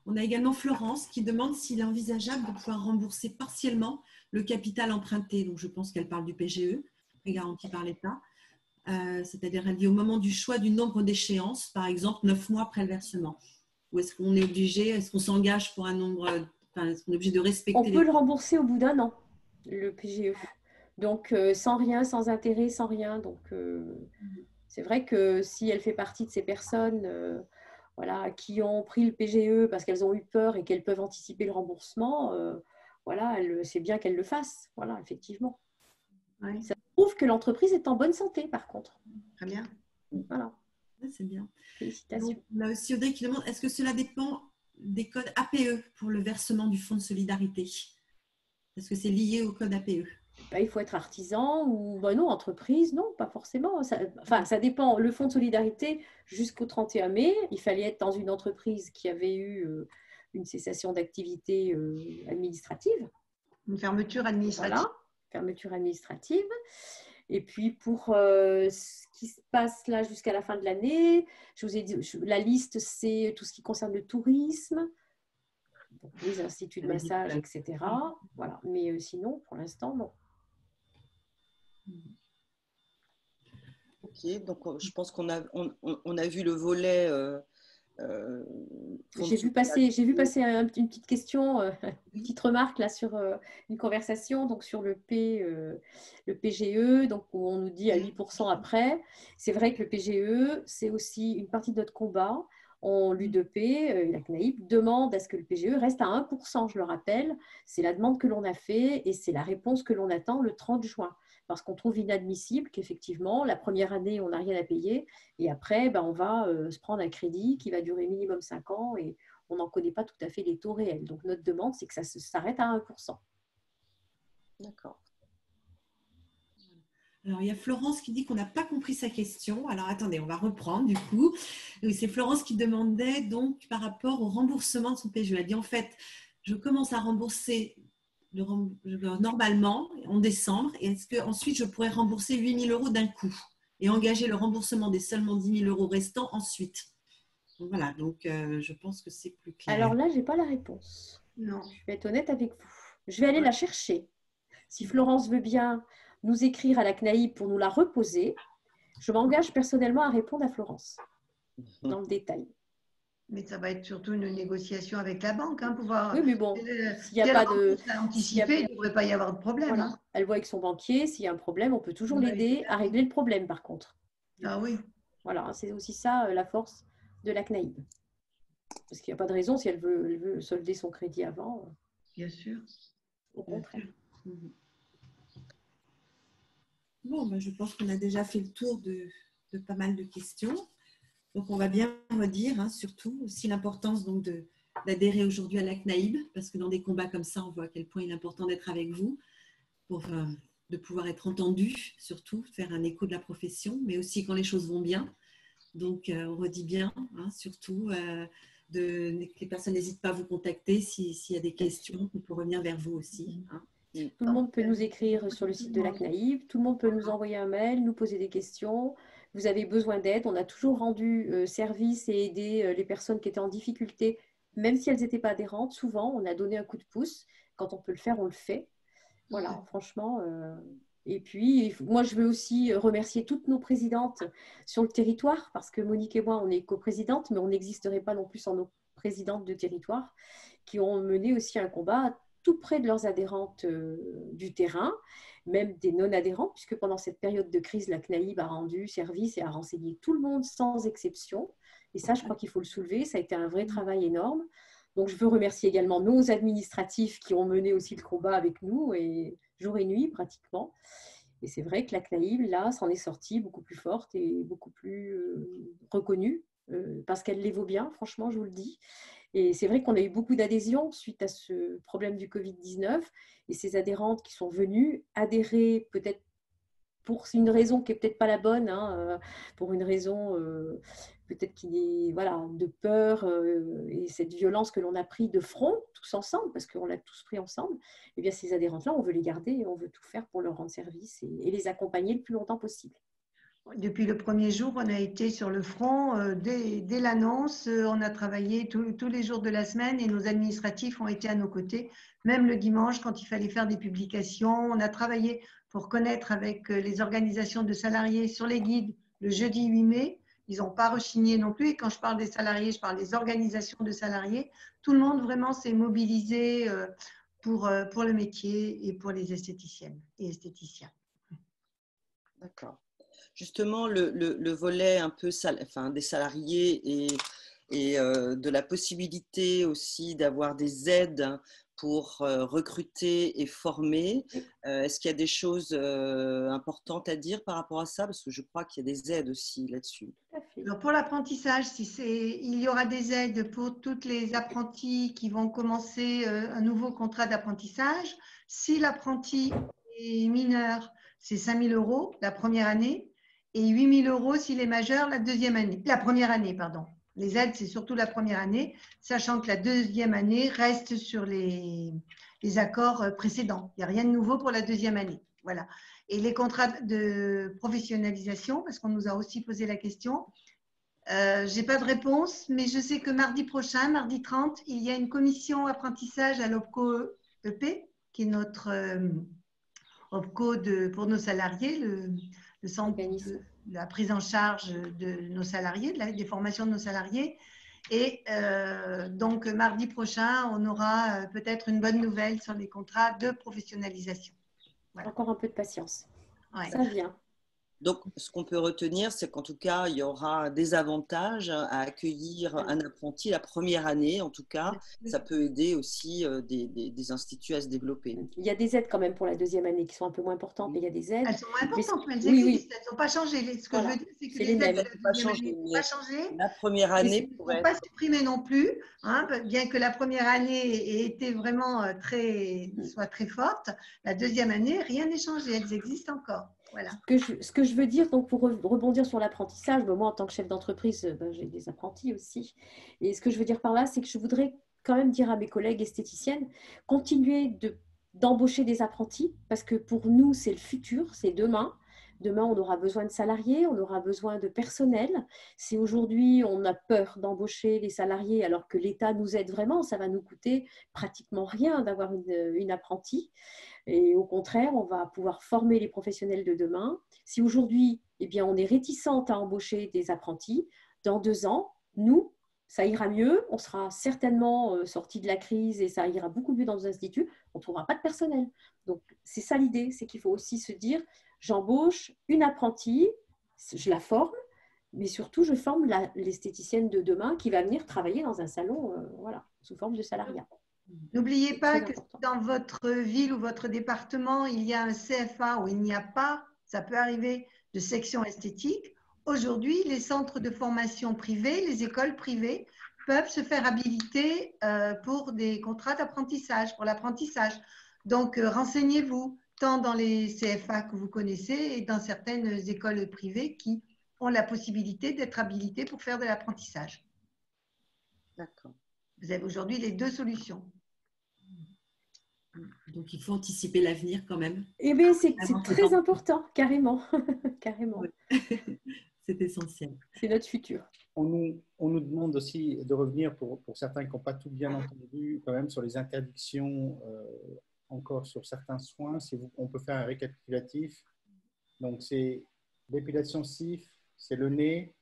On a également Florence qui demande s'il est envisageable de pouvoir rembourser partiellement le capital emprunté. Donc, je pense qu'elle parle du PGE, prêt garanti par l'État. C'est-à-dire, elle dit au moment du choix du nombre d'échéances, par exemple 9 mois après le versement. Ou est-ce qu'on est obligé, est-ce qu'on s'engage pour un nombre, est-ce qu'on est obligé de respecter On peut le rembourser au bout d'un an, le PGE. Donc, sans rien, sans intérêt, sans rien. Donc, c'est vrai que si elle fait partie de ces personnes voilà, qui ont pris le PGE parce qu'elles ont eu peur et qu'elles peuvent anticiper le remboursement, voilà, c'est bien qu'elles le fassent. Voilà, effectivement. Oui. Ça prouve que l'entreprise est en bonne santé, par contre. Très bien. Voilà. C'est bien. Félicitations. Donc, on a aussi Audrey qui demande, est-ce que cela dépend des codes APE pour le versement du fonds de solidarité? Est-ce que c'est lié au code APE? Ben, il faut être artisan ou non, entreprise, non, pas forcément. Ça dépend. Le fonds de solidarité, jusqu'au 31 mai, il fallait être dans une entreprise qui avait eu une cessation d'activité administrative. Une fermeture administrative. Voilà, fermeture administrative. Et puis, pour ce qui se passe là jusqu'à la fin de l'année, je vous ai dit, la liste, c'est tout ce qui concerne le tourisme, donc les instituts de massage, etc. Voilà. Mais sinon, pour l'instant, non. Ok, donc je pense qu'on a, on a vu le volet. J'ai vu passer une petite question, une petite remarque là sur une conversation donc sur le PGE, donc où on nous dit à 8% après. C'est vrai que le PGE, c'est aussi une partie de notre combat. L'UDP, la CNAIP, demande à ce que le PGE reste à 1%, je le rappelle. C'est la demande que l'on a fait et c'est la réponse que l'on attend le 30 juin. Parce qu'on trouve inadmissible qu'effectivement, la première année, on n'a rien à payer. Et après, on va se prendre un crédit qui va durer minimum 5 ans et on n'en connaît pas tout à fait les taux réels. Donc, notre demande, c'est que ça s'arrête à 1%. D'accord. Alors, il y a Florence qui dit qu'on n'a pas compris sa question. Alors, attendez, on va reprendre du coup. C'est Florence qui demandait donc par rapport au remboursement de son PGE. Elle dit en fait, je commence à rembourser normalement en décembre. Et est-ce qu'ensuite, je pourrais rembourser 8 000 euros d'un coup et engager le remboursement des seulement 10 000 euros restants ensuite? Donc, voilà, donc je pense que c'est plus clair. Alors là, je n'ai pas la réponse. Non. Je vais être honnête avec vous. Je vais aller la chercher. Si Florence veut bien nous écrire à la CNAIP pour nous la reposer, je m'engage personnellement à répondre à Florence dans le détail. Mais ça va être surtout une négociation avec la banque. Pour voir Oui, mais bon, s'il n'y a pas de... anticipé, il ne devrait pas y avoir de problème. Voilà. Elle voit avec son banquier, s'il y a un problème, on peut toujours l'aider à régler le problème par contre. Ah oui. Voilà, c'est aussi ça la force de la CNAIP. Parce qu'il n'y a pas de raison si elle veut solder son crédit avant. Bien sûr. Au contraire. Bon, je pense qu'on a déjà fait le tour de pas mal de questions. Donc, on va bien redire, surtout aussi l'importance d'adhérer aujourd'hui à la CNAIB, parce que dans des combats comme ça, on voit à quel point il est important d'être avec vous, de pouvoir être entendu, surtout, faire un écho de la profession, mais aussi quand les choses vont bien. Donc, on redit bien, surtout, que les personnes n'hésitent pas à vous contacter s'il y a des questions, on peut revenir vers vous aussi. Tout le monde peut nous écrire sur le site de la CNAIB, tout le monde peut nous envoyer un mail, nous poser des questions. Vous avez besoin d'aide, on a toujours rendu service et aidé les personnes qui étaient en difficulté, même si elles n'étaient pas adhérentes. Souvent, on a donné un coup de pouce. Quand on peut le faire, on le fait. Voilà, franchement. Et puis, moi, je veux aussi remercier toutes nos présidentes sur le territoire, parce que Monique et moi, on est coprésidentes, mais on n'existerait pas non plus sans nos présidentes de territoire, qui ont mené aussi un combat tout près de leurs adhérentes du terrain, même des non-adhérents, puisque pendant cette période de crise, la CNAIB a rendu service et a renseigné tout le monde sans exception. Et ça, je crois qu'il faut le soulever, ça a été un vrai travail énorme. Donc, je veux remercier également nos administratifs qui ont mené aussi le combat avec nous, et jour et nuit pratiquement. Et c'est vrai que la CNAIB, là, s'en est sortie beaucoup plus forte et beaucoup plus reconnue, parce qu'elle les vaut bien, franchement, je vous le dis. Et c'est vrai qu'on a eu beaucoup d'adhésions suite à ce problème du Covid-19. Et ces adhérentes qui sont venues adhérer peut-être pour une raison qui n'est peut-être pas la bonne, pour une raison peut-être qui est de peur et cette violence que l'on a pris de front, tous ensemble, parce qu'on l'a tous pris ensemble, et bien ces adhérentes-là, on veut les garder et on veut tout faire pour leur rendre service et les accompagner le plus longtemps possible. Depuis le premier jour, on a été sur le front dès l'annonce. On a travaillé tous les jours de la semaine et nos administratifs ont été à nos côtés, même le dimanche quand il fallait faire des publications. On a travaillé pour connaître avec les organisations de salariés sur les guides le jeudi 8 mai. Ils n'ont pas rechigné non plus. Et quand je parle des salariés, je parle des organisations de salariés. Tout le monde vraiment s'est mobilisé pour le métier et pour les esthéticiennes et esthéticiens. D'accord. Justement, le volet un peu des salariés et de la possibilité aussi d'avoir des aides pour recruter et former. Est-ce qu'il y a des choses importantes à dire par rapport à ça? Parce que je crois qu'il y a des aides aussi là-dessus. Alors pour l'apprentissage, il y aura des aides pour toutes les apprentis qui vont commencer un nouveau contrat d'apprentissage. Si l'apprenti est mineur, c'est 5 000 € la première année et 8 000 € s'il est majeur la première année, pardon. Les aides, c'est surtout la première année, sachant que la deuxième année reste sur les accords précédents. Il n'y a rien de nouveau pour la deuxième année. Voilà. Et les contrats de professionnalisation, parce qu'on nous a aussi posé la question, je n'ai pas de réponse, mais je sais que mardi prochain, mardi 30, il y a une commission apprentissage à l'OPCO EP, qui est notre OPCO pour nos salariés, le centre de la prise en charge de nos salariés, des formations de nos salariés. Et donc, mardi prochain, on aura peut-être une bonne nouvelle sur les contrats de professionnalisation. Voilà. Encore un peu de patience. Ouais. Ça vient. Donc, ce qu'on peut retenir, c'est qu'en tout cas, il y aura des avantages à accueillir un apprenti la première année. En tout cas, ça peut aider aussi des instituts à se développer. Il y a des aides quand même pour la deuxième année qui sont un peu moins importantes, mais il y a des aides. Elles sont moins importantes, mais elles existent. Elles n'ont pas changé. Ce que je veux dire, c'est que les aides de la deuxième année n'ont pas changé. La première année ne sont pas supprimées non plus, hein, bien que la première année ait été vraiment soit très forte. La deuxième année, rien n'est changé. Elles existent encore. Voilà. Ce que je veux dire, donc pour rebondir sur l'apprentissage, moi en tant que chef d'entreprise, j'ai des apprentis aussi. Et ce que je veux dire par là, c'est que je voudrais quand même dire à mes collègues esthéticiennes, continuez d'embaucher des apprentis, parce que pour nous, c'est le futur, c'est demain. Demain, on aura besoin de salariés, on aura besoin de personnel. Si aujourd'hui, on a peur d'embaucher les salariés alors que l'État nous aide vraiment, ça va nous coûter pratiquement rien d'avoir une apprentie. Et au contraire, on va pouvoir former les professionnels de demain. Si aujourd'hui, on est réticente à embaucher des apprentis, dans 2 ans, nous, ça ira mieux. On sera certainement sorti de la crise et ça ira beaucoup mieux dans nos instituts. On ne trouvera pas de personnel. Donc, c'est ça l'idée, c'est qu'il faut aussi se dire, j'embauche une apprentie, je la forme, mais surtout, je forme l'esthéticienne de demain qui va venir travailler dans un salon sous forme de salariat. N'oubliez pas que dans votre ville ou votre département, il y a un CFA où il n'y a pas, ça peut arriver, de section esthétique. Aujourd'hui, les centres de formation privés, les écoles privées peuvent se faire habiliter pour des contrats d'apprentissage, pour l'apprentissage. Donc, renseignez-vous tant dans les CFA que vous connaissez et dans certaines écoles privées qui ont la possibilité d'être habilitées pour faire de l'apprentissage. D'accord. Vous avez aujourd'hui les 2 solutions. Donc, il faut anticiper l'avenir quand même. Eh bien, c'est très important, carrément. Carrément. Ouais. C'est essentiel. C'est notre futur. On nous demande aussi de revenir, pour certains qui n'ont pas tout bien entendu, quand même sur les interdictions, encore sur certains soins. On peut faire un récapitulatif. Donc, c'est l'épilation cif, c'est le nez,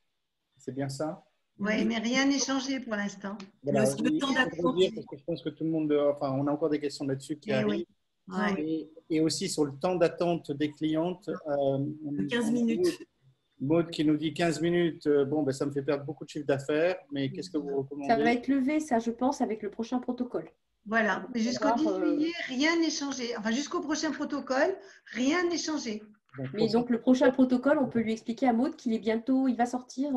c'est bien ça? Oui, mais rien n'est changé pour l'instant. Voilà, le temps d'attente. Je pense que tout le monde, on a encore des questions là-dessus qui arrivent. Oui. Et aussi sur le temps d'attente des clientes. 15 minutes. Maud qui nous dit 15 minutes, ça me fait perdre beaucoup de chiffre d'affaires, mais qu'est-ce que vous recommandez? Ça va être levé, ça, je pense, avec le prochain protocole. Voilà, jusqu'au 10 juillet, rien n'est changé. Enfin, jusqu'au prochain protocole, rien n'est changé. Donc, le prochain protocole, on peut lui expliquer à Maud qu'il est bientôt, il va sortir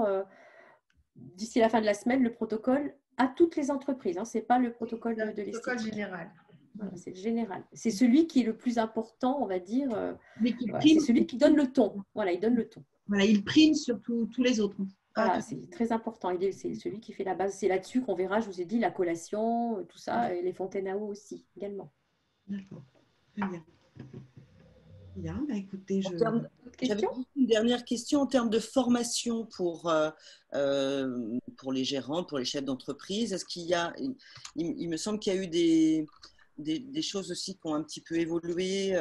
d'ici la fin de la semaine, le protocole à toutes les entreprises. Hein. Ce n'est pas le protocole de l'esthétique. Le protocole général. Voilà, c'est le général. C'est celui qui est le plus important, on va dire. C'est celui qui donne le ton. Voilà, il donne le ton. Voilà, il prime sur tous les autres. Voilà, c'est très important. C'est celui qui fait la base. C'est là-dessus qu'on verra, je vous ai dit, la collation, tout ça, et les fontaines à eau aussi, également. D'accord, très bien. Bien, écoutez, question? J'avais une dernière question en termes de formation pour les gérants, pour les chefs d'entreprise. Est-ce qu'il y a, il me semble qu'il y a eu des choses aussi qui ont un petit peu évolué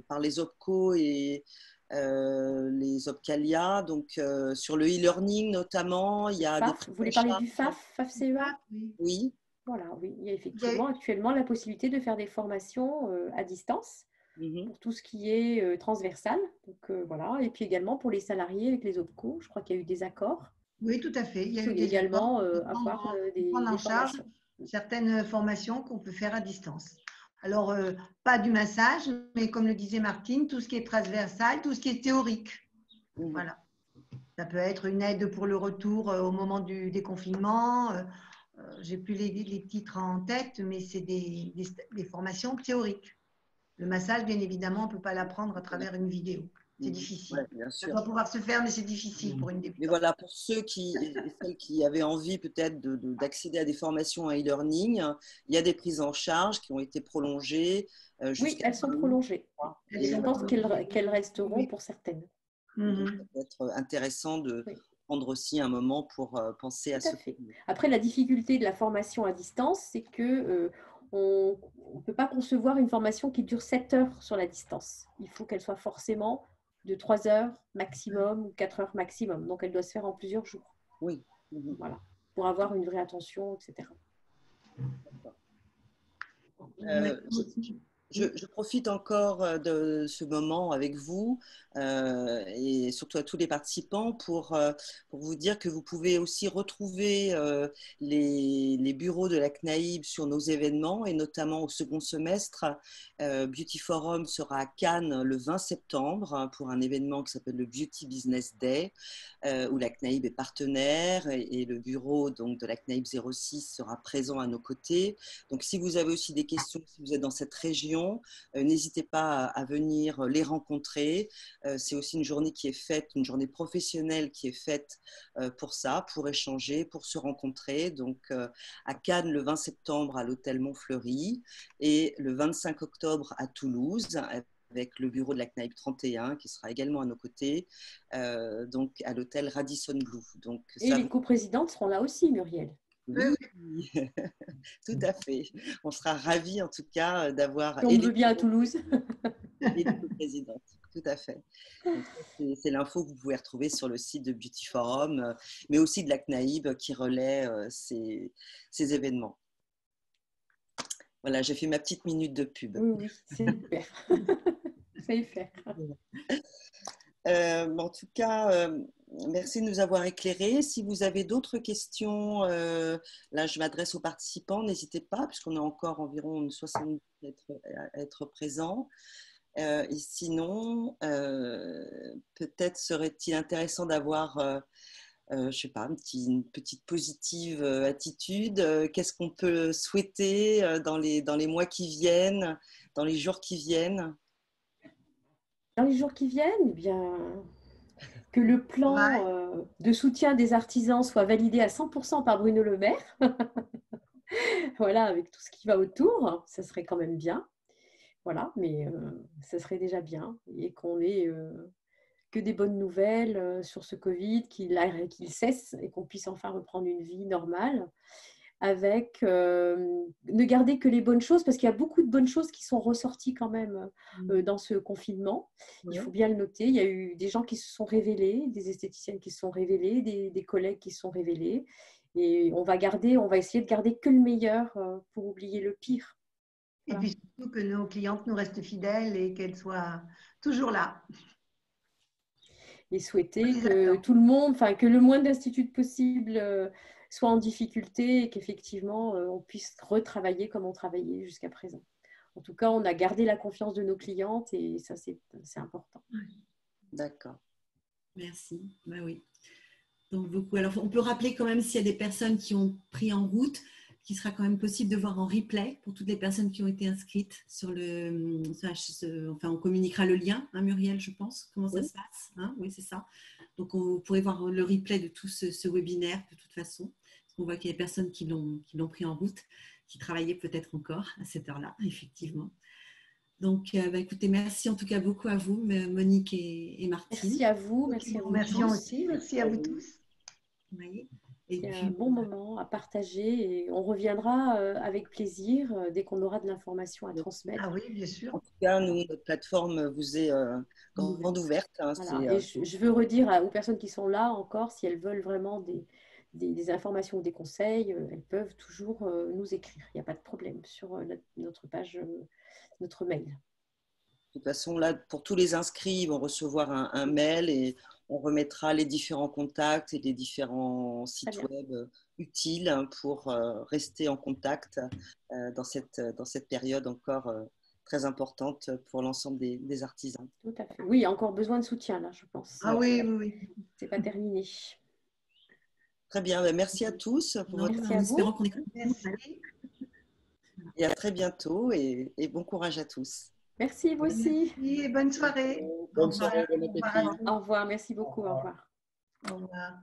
par les OPCO et les OPCALIA. Donc, sur le e-learning notamment, il y a des FAF, vous voulez parler du FAF, FAF-CEA? Oui. Voilà, oui, il y a effectivement actuellement la possibilité de faire des formations à distance pour tout ce qui est transversal. Donc, voilà. Et puis également pour les salariés avec les OPCO, je crois qu'il y a eu des accords. Oui, tout à fait. Il y a Il eu faut des également accords avoir pour prendre en charge formations. certaines formations qu'on peut faire à distance. Alors, pas du massage, mais comme le disait Martine, tout ce qui est transversal, tout ce qui est théorique. Voilà. Ça peut être une aide pour le retour au moment du déconfinement. J'ai plus les titres en tête, mais c'est des formations théoriques. Le massage, bien évidemment, on ne peut pas l'apprendre à travers une vidéo. C'est difficile. Ouais, bien sûr. Ça doit pouvoir se faire, mais c'est difficile pour une débutante. Mais voilà, pour ceux celles qui avaient envie peut-être d'accéder à des formations en e-learning, il y a des prises en charge qui ont été prolongées. Oui, elles sont prolongées. Et je pense qu'elles resteront pour certaines. Donc, ça peut être intéressant de prendre aussi un moment pour penser à Tout à ce fait. Après, la difficulté de la formation à distance, c'est que on ne peut pas concevoir une formation qui dure 7 heures sur la distance. Il faut qu'elle soit forcément de 3 heures maximum ou 4 heures maximum. Donc, elle doit se faire en plusieurs jours. Oui. Voilà. Pour avoir une vraie attention, etc. Je profite encore de ce moment avec vous et surtout à tous les participants pour vous dire que vous pouvez aussi retrouver les bureaux de la CNAIB sur nos événements et notamment au second semestre. Beauty Forum sera à Cannes le 20 septembre pour un événement qui s'appelle le Beauty Business Day où la CNAIB est partenaire et le bureau donc, de la CNAIB 06 sera présent à nos côtés. Donc si vous avez aussi des questions, si vous êtes dans cette région, n'hésitez pas à venir les rencontrer. C'est aussi une journée qui est faite, une journée professionnelle qui est faite pour ça, pour échanger, pour se rencontrer. Donc à Cannes le 20 septembre à l'hôtel Montfleury et le 25 octobre à Toulouse avec le bureau de la CNAIB 31 qui sera également à nos côtés, donc à l'hôtel Radisson Blu. Donc, et les coprésidentes seront là aussi, Muriel. Oui, tout à fait. On sera ravis en tout cas d'avoir. On veut bien à Toulouse. Et les coprésidentes, tout à fait. C'est l'info que vous pouvez retrouver sur le site de Beauty Forum, mais aussi de la CNAIB qui relaie ces événements. Voilà, j'ai fait ma petite minute de pub. Oui, c'est super. Ça y faire. En tout cas, merci de nous avoir éclairés. Si vous avez d'autres questions, là je m'adresse aux participants, n'hésitez pas, puisqu'on a encore environ une 70 à être présents. Et sinon, peut-être serait-il intéressant d'avoir, je sais pas, une petite positive attitude. Qu'est-ce qu'on peut souhaiter dans les mois qui viennent, dans les jours qui viennent? Dans les jours qui viennent, eh bien, que le plan de soutien des artisans soit validé à 100% par Bruno Le Maire. Voilà, avec tout ce qui va autour, ça serait quand même bien. Voilà, mais ça serait déjà bien. Et qu'on ait que des bonnes nouvelles sur ce Covid, qu'il cesse et qu'on puisse enfin reprendre une vie normale. Avec ne garder que les bonnes choses, parce qu'il y a beaucoup de bonnes choses qui sont ressorties quand même dans ce confinement. Il faut bien le noter. Il y a eu des gens qui se sont révélés, des esthéticiennes qui se sont révélées, des collègues qui se sont révélés. Et on va essayer de garder que le meilleur pour oublier le pire. Voilà. Et puis surtout que nos clientes nous restent fidèles et qu'elles soient toujours là. Et souhaiter que tout le monde, enfin que le moins d'instituts possible soit en difficulté et qu'effectivement on puisse retravailler comme on travaillait jusqu'à présent. En tout cas, on a gardé la confiance de nos clientes et ça c'est important. D'accord. Merci. Ben oui. Donc beaucoup. Alors on peut rappeler quand même s'il y a des personnes qui ont pris en route, qu'il sera quand même possible de voir en replay pour toutes les personnes qui ont été inscrites sur le. Enfin, on communiquera le lien, hein, Muriel, je pense. Comment ça se passe, hein? Oui, c'est ça. Donc, vous pourrez voir le replay de tout ce webinaire de toute façon. Parce qu'on voit qu'il y a des personnes qui l'ont pris en route, qui travaillaient peut-être encore à cette heure-là, effectivement. Donc, écoutez, merci en tout cas beaucoup à vous, Monique et Martine. Merci à vous, merci à vous. Merci aussi, merci à vous tous. Oui. C'est un bon moment à partager et on reviendra avec plaisir dès qu'on aura de l'information à transmettre. Ah oui, bien sûr. En tout cas, nous, notre plateforme vous est grande ouverte. Hein, voilà. Et je veux redire aux personnes qui sont là encore, si elles veulent vraiment des informations ou des conseils, elles peuvent toujours nous écrire. Il n'y a pas de problème sur notre page, notre mail. De toute façon, là, pour tous les inscrits, ils vont recevoir un mail et on remettra les différents contacts et les différents sites web utiles pour rester en contact dans cette période encore très importante pour l'ensemble des artisans. Tout à fait. Oui, il y a encore besoin de soutien, là, je pense. Ah oui, oui, oui. C'est pas terminé. Très bien. Merci à tous pour votre Merci à vous. Merci. Et à très bientôt et bon courage à tous. Merci, vous aussi. Merci et bonne soirée. Bonne soirée, bon appétit. Au revoir, merci beaucoup. Au revoir. Au revoir.